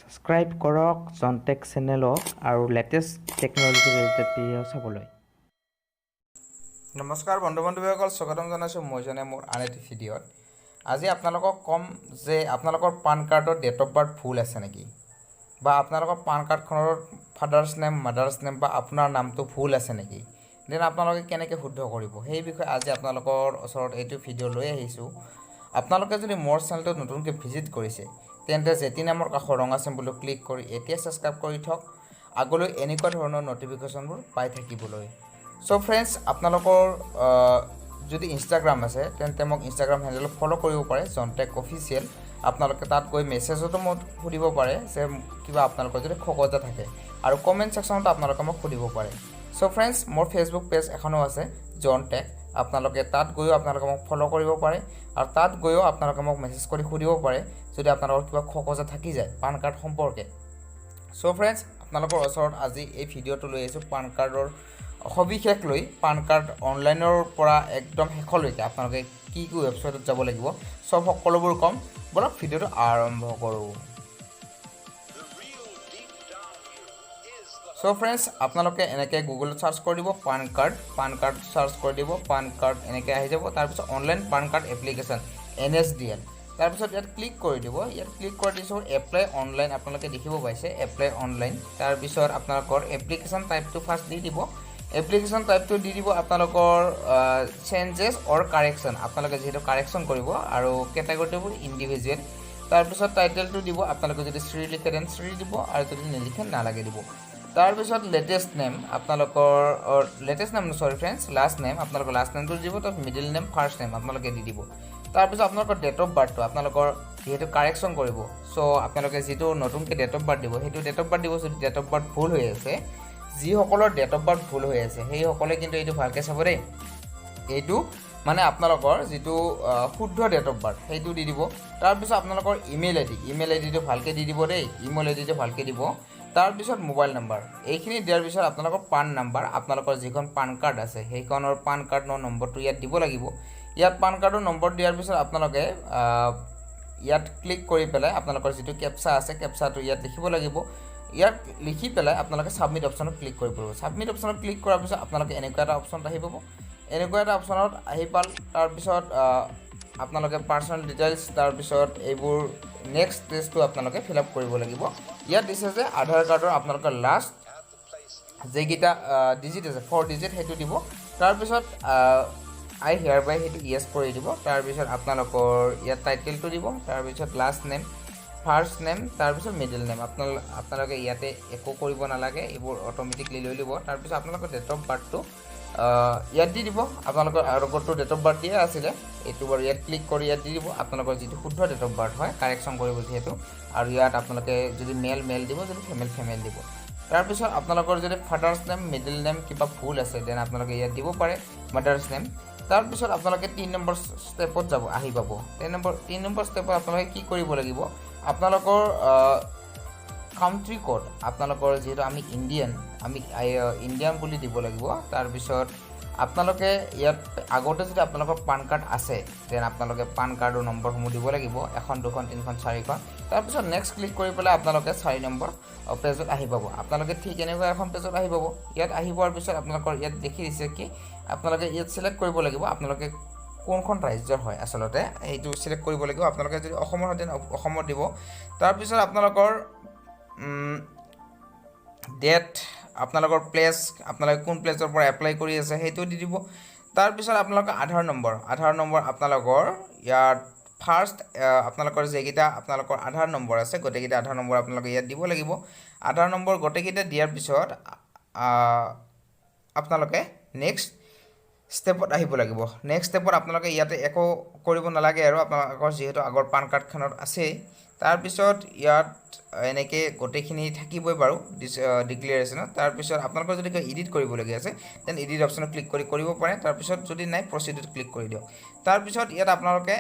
Subscribe কৰক জনটেক চেনেলক আৰু latest technology related video' চাবলৈ। নমস্কাৰ বন্ধু-বান্ধৱীসকল, স্বাগতম জনাইছোঁ মই মোৰ আন এটি ভিডিঅ'ত। আজি আপোনালোকক ক'ম যে আপোনালোকৰ পান কাৰ্ডৰ ডেট অফ বাৰ্থ ভুল আছে নেকি, বা আপোনালোকৰ পান কাৰ্ডখনৰ ফাদাৰ্ছ নেম, মাদাৰ্ছ নেম বা আপোনাৰ নামটো ভুল আছে নেকি, দেন আপোনালোকে কেনেকৈ শুদ্ধ কৰিব, সেই বিষয়ে আজি আপোনালোকৰ ওচৰত এইটো ভিডিঅ' লৈ আহিছোঁ। আপোনালোকে যদি মোৰ চেনেলটোত নতুনকৈ ভিজিট কৰিছে তেন্তে জেটি নামৰ কাষৰ ৰঙা চিম্বলটো ক্লিক কৰি এতিয়া ছাবস্ক্ৰাইব কৰি থওক, আগলৈ এনেকুৱা ধৰণৰ নটিফিকেশ্যনবোৰ পাই থাকিবলৈ। চ' ফ্ৰেণ্ডছ, আপোনালোকৰ যদি ইনষ্টাগ্ৰাম আছে তেন্তে মোক ইনষ্টাগ্ৰাম হেণ্ডেলত ফ'ল' কৰিব পাৰে, জনটেক অফিচিয়েল। আপোনালোকে তাত গৈ মেছেজতো মোক সুধিব পাৰে যে কিবা আপোনালোকৰ যদি খোকোজা থাকে, আৰু কমেণ্ট ছেকশ্যনতো আপোনালোকে মোক সুধিব পাৰে। চ' ফ্ৰেণ্ডছ, মোৰ ফেচবুক পেজ এখনো আছে জনটেক, আপোনালোকে তাত গৈও আপোনালোকে মোক ফ'ল' কৰিব পাৰে, আৰু তাত গৈও আপোনালোকে মোক মেছেজ কৰি সুধিব পাৰে যদি আপোনালোকৰ কিবা খোকোজা থাকি যায় পান কাৰ্ড সম্পৰ্কে। চ' ফ্ৰেণ্ডছ, আপোনালোকৰ ওচৰত আজি এই ভিডিঅ'টো লৈ আহিছোঁ পান কাৰ্ডৰ সবিশেষ লৈ। পান কাৰ্ড অনলাইনৰ পৰা একদম শেষলৈকে আপোনালোকে কি কি ৱেবছাইটত যাব লাগিব চব সকলোবোৰ ক'ম, বলক ভিডিঅ'টো আৰম্ভ কৰোঁ। চ' ফ্ৰেণ্ডছ, আপোনালোকে এনেকৈ গুগলত ছাৰ্চ কৰি দিব পান কাৰ্ড ছাৰ্চ কৰি দিব, পান কাৰ্ড এনেকৈ আহি যাব। তাৰপিছত online PAN card application NSDL, তাৰপিছত ইয়াত ক্লিক কৰি দিব। ইয়াত ক্লিক কৰি দিছোঁ এপ্লাই অনলাইন, আপোনালোকে দেখিব পাইছে এপ্লাই অনলাইন। তাৰপিছত আপোনালোকৰ এপ্লিকেশ্যন টাইপটো ফাৰ্ষ্ট দি দিব। এপ্লিকেশ্যন টাইপটো দি দিব আপোনালোকৰ চেঞ্জেছ অৰ কাৰেকশ্যন, আপোনালোকে যিহেতু কাৰেকশ্যন কৰিব, আৰু কেটেগৰিটো ইণ্ডিভিজুৱেল। তাৰপিছত টাইটেলটো দিব, আপোনালোকে যদি শ্ৰী লিখে দেন শ্ৰী দিব, আৰু যদি নিলিখে নালাগে দিব। তাৰপিছত লেটেষ্ট নেম, আপোনালোকৰ লেটেষ্ট নেম চৰি ফ্ৰেণ্ডছ, লাষ্ট নেম, আপোনালোকৰ লাষ্ট নেমটো দিব। তাৰপিছত মিডিল নেম, ফাৰ্ষ্ট নেম আপোনালোকে দি দিব। তাৰপিছত আপোনালোকৰ ডেট অফ বাৰ্থটো আপোনালোকৰ যিহেতু কাৰেকশ্যন কৰিব, চ' আপোনালোকে যিটো নতুনকৈ ডেট অফ বাৰ্থ দিব সেইটো ডেট অফ বাৰ্থ দিব। যদি ডেট অফ বাৰ্থ ভুল হৈ আছে, যিসকলৰ ডেট অফ বাৰ্থ ভুল হৈ আছে সেইসকলে কিন্তু এইটো ভালকৈ চাব দেই। এইটো মানে আপোনালোকৰ যিটো শুদ্ধ ডেট অফ বাৰ্থ সেইটো দি দিব। তাৰপিছত আপোনালোকৰ ইমেইল আইডিটো ভালকৈ দি দিব দেই, ইমেইল আইডিটো ভালকৈ দিব। তাৰপিছত মোবাইল নাম্বাৰ, এইখিনি দিয়াৰ পিছত আপোনালোকৰ পান নাম্বাৰ, আপোনালোকৰ যিখন পান কাৰ্ড আছে সেইখনৰ পান কাৰ্ডৰ নম্বৰটো ইয়াত দিব লাগিব। ইয়াত পান কাৰ্ডৰ নম্বৰ দিয়াৰ পিছত আপোনালোকে ইয়াত ক্লিক কৰি পেলাই আপোনালোকৰ যিটো কেপচা আছে কেপচাটো ইয়াত লিখিব লাগিব। ইয়াত লিখি পেলাই আপোনালোকে ছাবমিট অপশ্যনত ক্লিক কৰিব লাগিব। ছাবমিট অপশ্যনত ক্লিক কৰাৰ পিছত আপোনালোকে এনেকুৱা এটা অপশ্যন আহি পাব। এনেকুৱা এটা অপশ্যনত আহি পাল, তাৰপিছত আপোনালোকে পাৰ্চনেল ডিটেইলছ, তাৰপিছত এইবোৰ নেক্সট ষ্টেজটো আপোনালোকে ফিল আপ কৰিব লাগিব। ইয়াত দিছে যে আধাৰ কাৰ্ডৰ আপোনালোকৰ লাষ্ট যিকেইটা ডিজিট আছে 4 ডিজিট সেইটো দিব। তাৰপিছত আই হেয়াৰ বাই সেইটো য়েছ কৰি দিব। তাৰপিছত আপোনালোকৰ ইয়াত টাইটেলটো দিব, তাৰপিছত লাষ্ট নেম, ফাৰ্ষ্ট নেম, তাৰপিছত মিডিল নেম। আপোনালোকে ইয়াতে একো কৰিব নালাগে, এইবোৰ অট'মেটিকলি লৈ ল'ব। তাৰপিছত আপোনালোকৰ ডেট অফ বাৰ্থটো ইয়াত দি দিব। আপোনালোকৰ আগৰটো ডেট অফ বাৰ্থ দিয়া আছিলে, এইটো বাৰু ইয়াত ক্লিক কৰি ইয়াত দি দিব আপোনালোকৰ যিটো শুদ্ধ ডেট অফ বাৰ্থ হয়, কাৰেকশ্যন কৰিব যিহেতু। আৰু ইয়াত আপোনালোকে যদি মেল দিব, যদি ফিমেল দিব। তাৰপিছত আপোনালোকৰ যদি ফাদাৰ্ছ নেম, মিডিল নেম কিবা ভুল আছে দেন আপোনালোকে ইয়াত দিব পাৰে মাদাৰ্ছ নেম। তাৰপিছত আপোনালোকে 3 নম্বৰ ষ্টেপত আহি পাব। 3 নম্বৰ ষ্টেপত আপোনালোকে কি কৰিব লাগিব, আপোনালোকৰ কাউণ্ট্ৰি কোড, আপোনালোকৰ যিহেতু আমি ইণ্ডিয়ান বুলি দিব লাগিব। তাৰপিছত আপোনালোকে ইয়াত আগতে যদি আপোনালোকৰ পান কাৰ্ড আছে দেন আপোনালোকে পান কাৰ্ডৰ নম্বৰসমূহ দিব লাগিব, 1, 2, 3, 4খন। তাৰপিছত নেক্সট ক্লিক কৰি পেলাই আপোনালোকে 4 নম্বৰ পেজত আহি পাব। আপোনালোকে ঠিক এনেকুৱা এখন পেজত আহি পাব। ইয়াত আহি পোৱাৰ পিছত আপোনালোকৰ ইয়াত দেখি দিছে কি আপোনালোকে ইয়াত চিলেক্ট কৰিব লাগিব আপোনালোকে কোনখন ৰাজ্যৰ হয়, আচলতে সেইটো চিলেক্ট কৰিব লাগিব। আপোনালোকে যদি অসমৰ হয় অসমত দিব। তাৰপিছত আপোনালোকৰ ডেট, আপোনালোকৰ প্লেচ, আপোনালোকে কোন প্লেচৰ পৰা এপ্লাই কৰি আছে সেইটো দি দিব। তাৰপিছত আপোনালোকৰ আধাৰ নম্বৰ আপোনালোকৰ ইয়াত ফাৰ্ষ্ট আপোনালোকৰ যিকেইটা আপোনালোকৰ আধাৰ নম্বৰ আছে গোটেইকেইটা আধাৰ নম্বৰ আপোনালোকে ইয়াত দিব লাগিব। আধাৰ নম্বৰ গোটেইকেইটা দিয়াৰ পিছত আপোনালোকে নেক্সট ষ্টেপত আহিব লাগিব। নেক্সট ষ্টেপত আপোনালোকে ইয়াতে একো কৰিব নালাগে, আৰু আপোনালোকৰ যিহেতু আগৰ পান কাৰ্ডখনত আছেই। তাৰপিছত ইয়াত এনেকৈ গোটেইখিনি থাকিবই বাৰু ডিক্লেৰেশ্যনত। তাৰপিছত আপোনালোকৰ যদি কিবা এডিট কৰিবলগীয়া আছে দেন এডিট অপশ্যনত ক্লিক কৰিব পাৰে। তাৰপিছত যদি নাই প্ৰচিডত ক্লিক কৰি দিয়ক। তাৰপিছত ইয়াত আপোনালোকে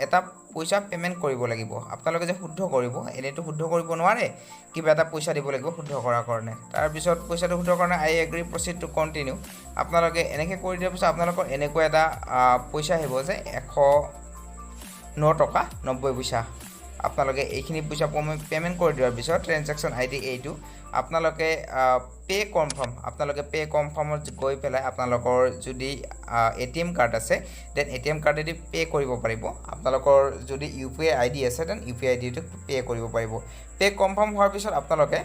এটা পইচা পে'মেণ্ট কৰিব লাগিব। আপোনালোকে যে শুদ্ধ কৰিব, এনেইতো শুদ্ধ কৰিব নোৱাৰে, কিবা এটা পইচা দিব লাগিব শুদ্ধ কৰাৰ কাৰণে। তাৰপিছত পইচাটো শুদ্ধ কাৰণে I agree proceed to continue আপোনালোকে এনেকৈ কৰি দিয়াৰ পিছত আপোনালোকৰ এনেকুৱা এটা পইচা আহিব যে 109 টকা 90 পইচা। আপোনালোকে এইখিনি পইচা পে'মেণ্ট কৰি দিয়াৰ পিছত ট্ৰেনজেকশ্যন আই ডি এইটো আপোনালোকে পে' কনফাৰ্ম আপোনালোকে পে' কনফাৰ্মত গৈ পেলাই আপোনালোকৰ যদি ATM কাৰ্ড আছে দেন ATM কাৰ্ডেদি পে' কৰিব পাৰিব আপোনালোকৰ যদি UPI ID আছে দেন UPI IDটো পে' কৰিব পাৰিব পে' কনফাৰ্ম হোৱাৰ পিছত আপোনালোকে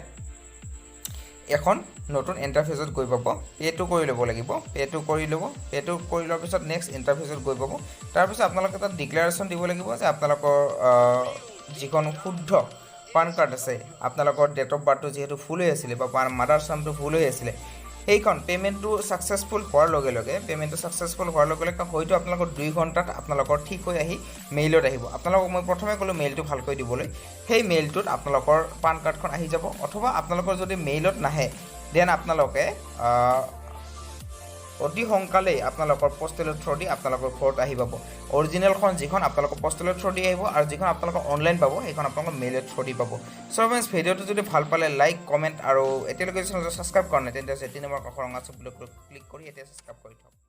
এখন নতুন ইণ্টাৰফেচত গৈ পাব পে'টো কৰি ল'ব লাগিব পে'টো কৰি লোৱাৰ পিছত নেক্সট ইণ্টাৰফেচত গৈ পাব তাৰপিছত আপোনালোকে তাত ডিক্লেৰেশ্যন দিব লাগিব যে আপোনালোকৰ যিখন শুদ্ধ পান কাৰ্ড আছে আপোনালোকৰ ডেট অফ বাৰ্থটো যিহেতু ফুল হৈ আছিলে বা মাদাৰ নামটো ফুল হৈ আছিলে সেইখন পে'মেণ্টটো ছাকচেছফুল হোৱাৰ লগে লগে হয়তো আপোনালোকৰ 2 ঘণ্টাত আপোনালোকৰ ঠিক হৈ আহি মেইলত আহিব আপোনালোকক মই প্ৰথমে ক'লোঁ মেইলটো ভালকৈ দিবলৈ সেই মেইলটোত আপোনালোকৰ পান কাৰ্ডখন আহি যাব অথবা আপোনালোকৰ যদি মেইলত নাহে দেন আপোনালোকে অতি সোনকালেই আপোনালোকৰ পোষ্টেলৰ থ্ৰু দি আপোনালোকৰ ঘৰত আহি পাব অৰিজিনেলখন যিখন আপোনালোকৰ পোষ্টেলৰ থ্ৰু দি আহিব আৰু যিখন আপোনালোকৰ অনলাইন পাব সেইখন আপোনালোকৰ মেইলৰ থ্ৰু দি পাব চ' ফ্ৰেণ্ডছ ভিডিঅ'টো যদি ভাল পালে লাইক কমেণ্ট আৰু এতিয়ালৈকে চেনেলটো ছাবস্ক্ৰাইব কৰা নাই তেন্তে 3 নম্বৰ কাষৰ ৰঙা চুবুলত ক্লিক কৰি এতিয়া ছাবস্ক্ৰাইব কৰি থওক